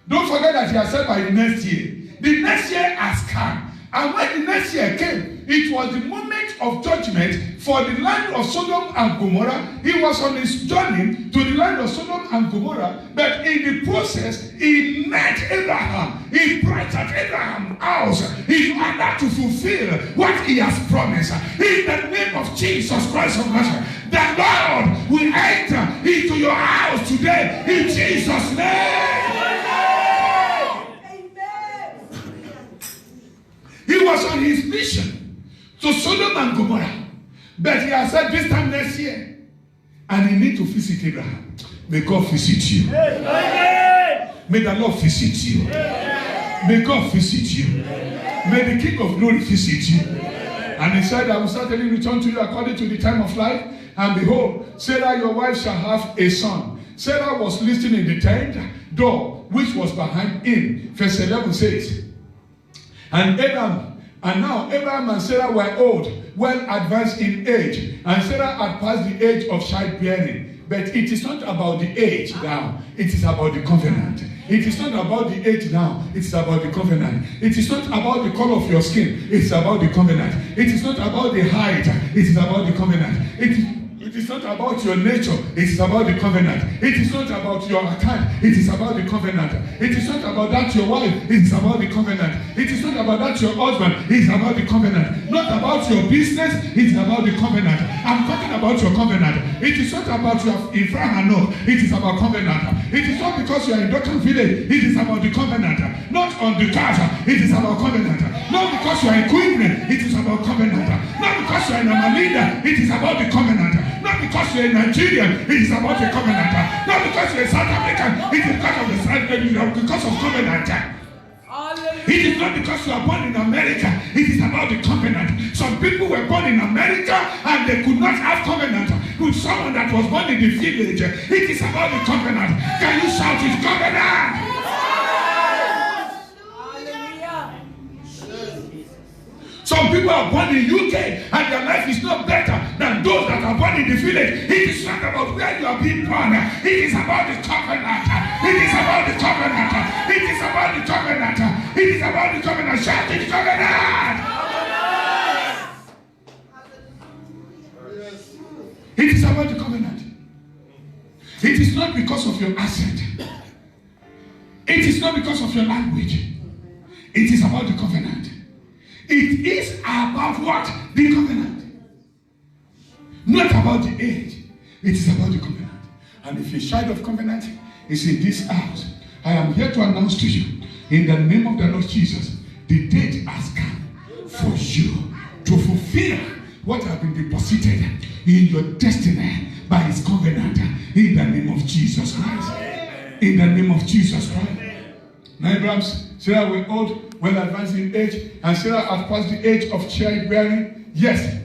Don't forget that he has said by the next year. The next year has come. And when the next year came, it was the moment of judgment for the land of Sodom and Gomorrah. He was on his journey to the land of Sodom and Gomorrah, but in the process, he met Abraham. He brought at Abraham's house in order to fulfill what he has promised. In the name of Jesus Christ of Nazareth, the Lord will enter into your house today in Jesus' name. He was on his mission to Sodom and Gomorrah, but he has said this time next year, and he need to visit Abraham. May God visit you. May the Lord visit you. May God visit you. May the King of Glory visit you. And he said, I will certainly return to you according to the time of life. And behold, Sarah your wife shall have a son. Sarah was listening in the tent door, which was behind him. Verse 11 says, and now Abraham and Sarah were old, well advanced in age, and Sarah had passed the age of childbearing. But it is not about the age now, it is about the covenant. It is not about the age now, it is about the covenant. It is not about the color of your skin, it is about the covenant. It is not about the height, it is about the covenant. It is not about your nature, it is about the covenant. It is not about your account, it is about the covenant. It is not about that your wife, it is about the covenant. It is not about that your husband, it is about the covenant. Not about your business, it is about the covenant. I'm talking about your covenant. It is not about your infrahano, it is about covenant. It is not because you are in Dokan village, it is about the covenant. Not on the Gaza, it is about covenant. Not because you are in Queensland, it is about covenant. Not because you are in Amalida, it is about the covenant. Not because you're a Nigerian, it is about the covenant. Not because you're a South African, it is because of covenant. It is not because you are born in America, it is about the covenant. Some people were born in America and they could not have covenant with someone that was born in the village. It is about the covenant. Can you shout it, covenant? Some people are born in UK and their life is not better than those that are born in the village. It is not about where you are being born. It is about the covenant. It is about the covenant. It is about the covenant. It is about the covenant. Shout it, covenant. It is about the covenant. It is not because of your accent. It is not because of your language. It is about the covenant. It is about what? The covenant. Not about the age. It is about the covenant. And if you're a child of covenant, it's in this house. I am here to announce to you, in the name of the Lord Jesus, the date has come for you to fulfill what has been deposited in your destiny by his covenant, in the name of Jesus Christ. In the name of Jesus Christ. Now Abraham's Sarah were old, well advanced in age, and Sarah had passed the age of childbearing. Yes.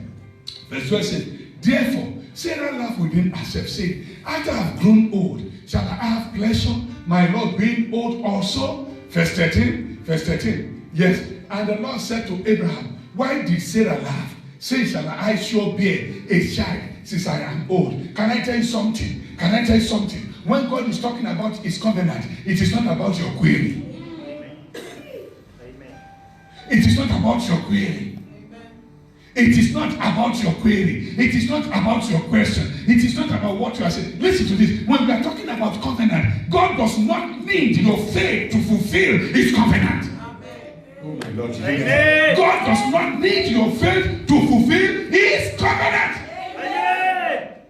Verse 12 says, therefore, Sarah laughed within herself, saying, after I have grown old, shall I have pleasure, my Lord being old also? Verse 13. Yes. And the Lord said to Abraham, why did Sarah laugh? Say, shall I sure bear a child since I am old? Can I tell you something? When God is talking about his covenant, it is not about your query. It is not about your query. It is not about your query. It is not about your question. It is not about what you are saying. Listen to this. When we are talking about covenant, God does not need your faith to fulfill his covenant. Oh my Lord. Amen. God does not need your faith to fulfill his covenant. Amen.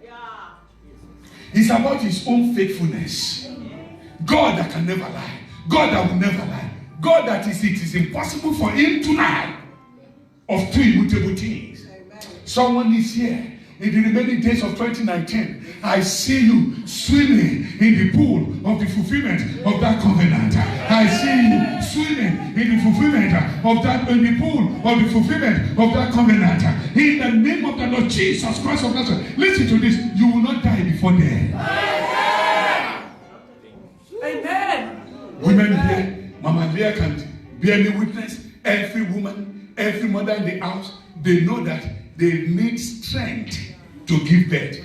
It's about his own faithfulness. God that can never lie. God that will never lie. God that it is impossible for him to lie. Of two immutable things. Amen. Someone is here. In the remaining days of 2019, I see you swimming in the pool of the fulfillment of that covenant. I see you swimming in the fulfillment of that, in the pool of the fulfillment of that covenant. In the name of the Lord Jesus Christ of Nazareth. Listen to this. You will not die before death. Amen. Women here, Mama Leah can bear me witness. Every woman, every mother in the house, they know that they need strength to give birth.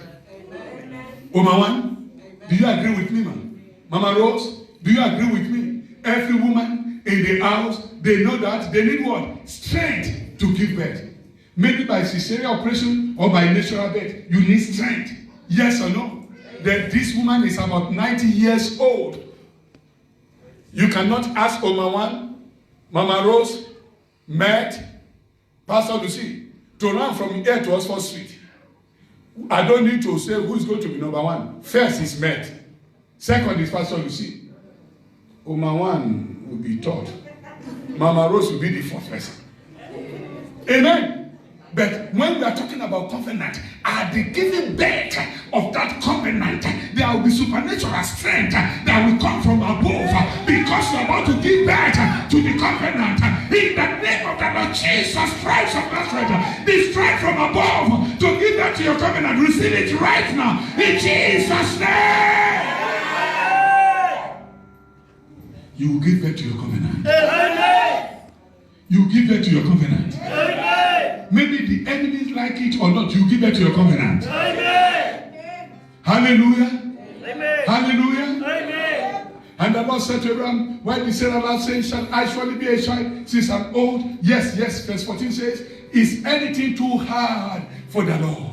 Mama One, do you agree with me, ma'am? Mama Rose, do you agree with me? Every woman in the house, they know that they need what? Strength to give birth. Maybe by cesarean operation or by natural birth, you need strength. Yes or no? Then this woman is about 90 years old. You cannot ask Mama One, Mama Rose, Matt, Pastor Lucy, to run from here to Oxford Street. I don't need to say who is going to be number one. First is Matt. Second is Pastor Lucy. Mama One will be third. Mama Rose will be the fourth person. Amen. But when we are talking about covenant, at the giving birth of that covenant, there will be supernatural strength that will come from above because you are about to give birth to the covenant. In the name of the Lord Jesus Christ of Nazareth, the strength from above to give that to your covenant, receive it right now in Jesus' name. You will give birth to your covenant. You will give birth to your covenant. Maybe the enemies like it or not, you give it to your covenant. Amen. Hallelujah. Amen. Hallelujah. Amen. And the Lord said to Abraham, why did Sarah laugh, saying, shall I surely be a child since I'm old? Yes. Verse 14 says, is anything too hard for the Lord?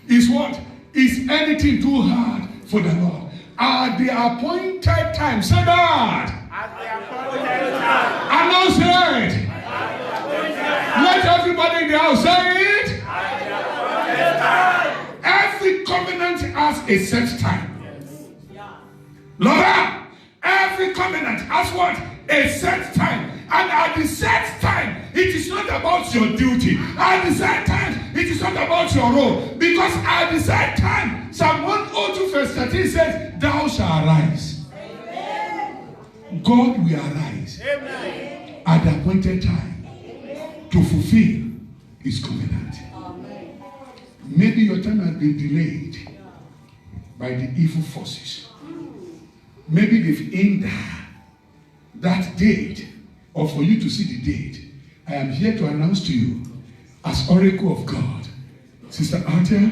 Is what? Is anything too hard for the Lord? At the appointed time, say that. At the appointed time. Announce it. Let everybody in the house say it. Every covenant has a set time. Laura, every covenant has what? A set time. And at the set time, it is not about your duty. At the set time, it is not about your role. Because at the set time, Psalm 102 verse 13 says, thou shalt arise. God will arise at the appointed time to fulfill his covenant. Amen. Maybe your time has been delayed by the evil forces. Maybe they've aimed that date, or for you to see the date. I am here to announce to you, as oracle of God, Sister Arthur,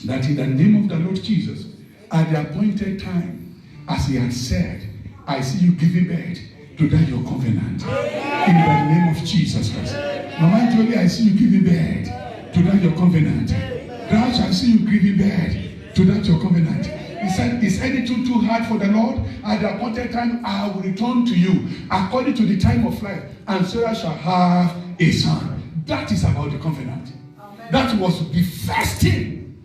that in the name of the Lord Jesus, at the appointed time, as he had said, I see you giving birth to that your covenant. In the name of Jesus Christ. Mama Jolie, I see you giving birth to that your covenant. Raj, I see you giving birth to that your covenant. He said, is anything too hard for the Lord? At the appointed time, I will return to you according to the time of life, and Sarah shall have a son. That is about the covenant. Amen. That was the first thing,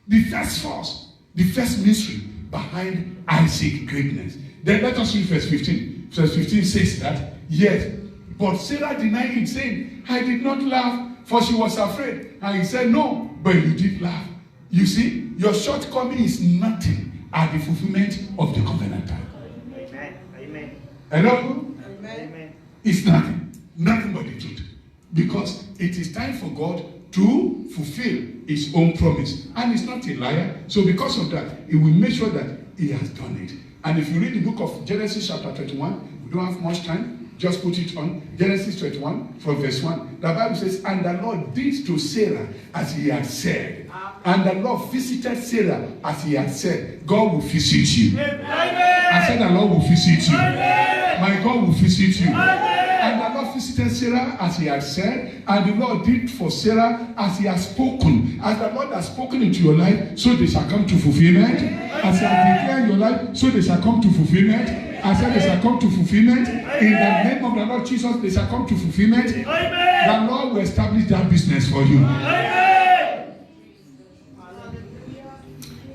the first force The first mystery behind Isaac's greatness. Then let us read verse 15. Verse 15 says that, yes, but Sarah denied him, saying, I did not laugh, for she was afraid. And he said, no, but you did laugh. You see, your shortcoming is nothing at the fulfillment of the covenant time. Amen. Amen. Hello? Amen. It's nothing. Nothing but the truth. Because it is time for God to fulfill his own promise. And he's not a liar. So because of that, he will make sure that he has done it. And if you read the book of Genesis chapter 21, we don't have much time. Just put it on. Genesis 21 from verse 1. The Bible says, and the Lord did to Sarah as he had said. And the Lord visited Sarah as he had said. God will visit you. Amen. I said the Lord will visit you. Amen. My God will visit you. Amen. And the Lord visited Sarah as he had said. And the Lord did for Sarah as he has spoken. As the Lord has spoken into your life, so they shall come to fulfillment. As he has declared in your life, so they shall come to fulfillment. I said they shall come to fulfillment. In the name of the Lord Jesus, they shall come to fulfillment. Amen. The Lord will establish that business for you. Amen.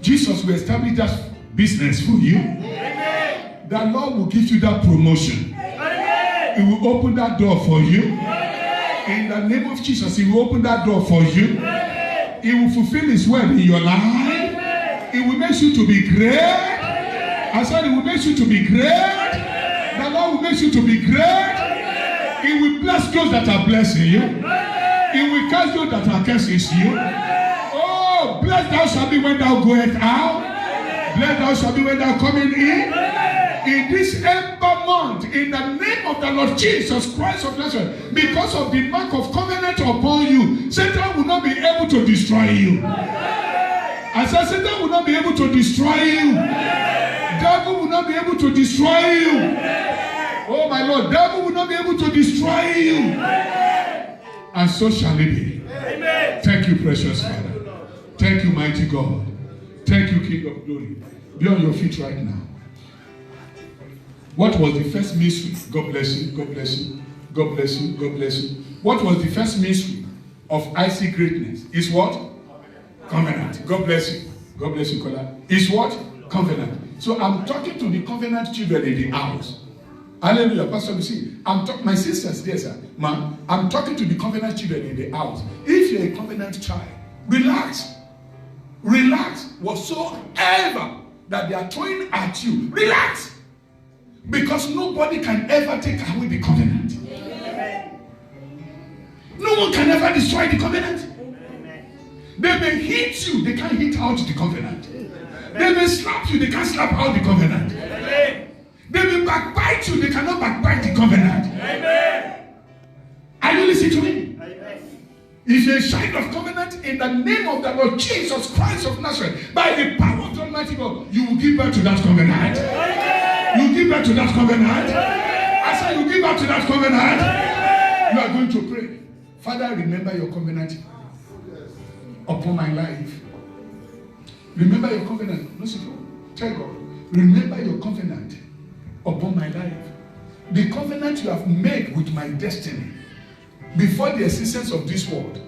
Jesus will establish that business for you. Amen. The Lord will give you that promotion. Amen. He will open that door for you. Amen. In the name of Jesus, He will open that door for you. Amen. He will fulfill His word in your life. Amen. He will make you to be great. Amen. I said He will make you to be great. Amen. The Lord will make you to be great. Amen. He will bless those that are blessing you. Amen. He will curse those that are cursing you. Oh, blessed thou shalt be when thou goest out. Blessed thou shalt be when thou coming in. In this ember month, in the name of the Lord Jesus Christ of Nazareth, because of the mark of covenant upon you, Satan will not be able to destroy you. I said Satan will not be able to destroy you. Devil will not be able to destroy you. Oh my Lord, devil will not be able to destroy you. And so shall it be. Thank you, precious Father. Thank you, mighty God. Thank you, King of Glory. Be on your feet right now. What was the first mystery? God bless you. God bless you. God bless you. God bless you. What was the first mystery of Isaac's greatness? Is what? Covenant. God bless you. God bless you, Kola. Is what? Covenant. So I'm talking to the covenant children in the house. Hallelujah, Pastor. You see, my sisters there, sir. Man, I'm talking to the covenant children in the house. If you're a covenant child, relax. Relax. Whatsoever that they are throwing at you, relax. Because nobody can ever take away the covenant. Amen. No one can ever destroy the covenant. Amen. They may hit you, they can't hit out the covenant. Amen. They may slap you, they can't slap out the covenant. Amen. They may backbite you, they cannot backbite the covenant. Amen. Are you listening to me? Amen. If you're a child of covenant, in the name of the Lord Jesus Christ of Nazareth, by the power of the Almighty God, you will give birth to that covenant. Amen. You give back to that covenant. I said you give back to that covenant. You are going to pray. Father, remember your covenant upon my life. Remember your covenant. Listen, tell God. Remember your covenant upon my life. The covenant you have made with my destiny before the existence of this world.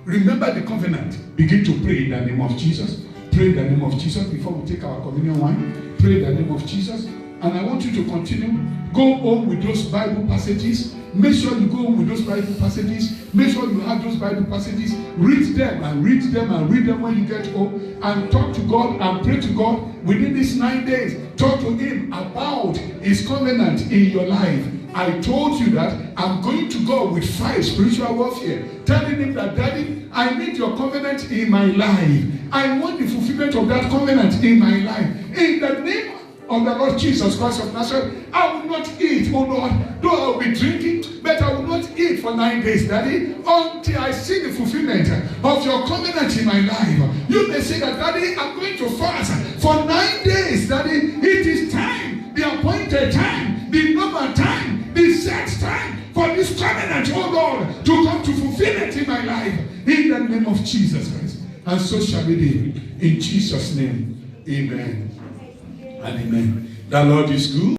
Remember the covenant. Begin to pray in the name of Jesus. Pray in the name of Jesus before we take our communion wine. Pray in the name of Jesus. And I want you to continue. Go home with those Bible passages. Make sure you go home with those Bible passages. Make sure you have those Bible passages. Read them and read them and read them when you get home. And talk to God and pray to God within these 9 days. Talk to Him about His covenant in your life. I told you that I'm going to go with 5 spiritual warfare. Telling Him that, Daddy, I need your covenant in my life. I want the fulfillment of that covenant in my life. In the name of the Lord Jesus Christ of Nazareth, I will not eat, oh Lord, though I will be drinking, but I will not eat for 9 days, Daddy, until I see the fulfillment of your covenant in my life. You may say that, Daddy, I'm going to fast for 9 days, Daddy. It is time, the appointed time, the normal time, the set time for this covenant, oh Lord, to come to fulfillment in my life, in the name of Jesus Christ. And so shall it be. In Jesus' name, amen. And amen. The Lord is good.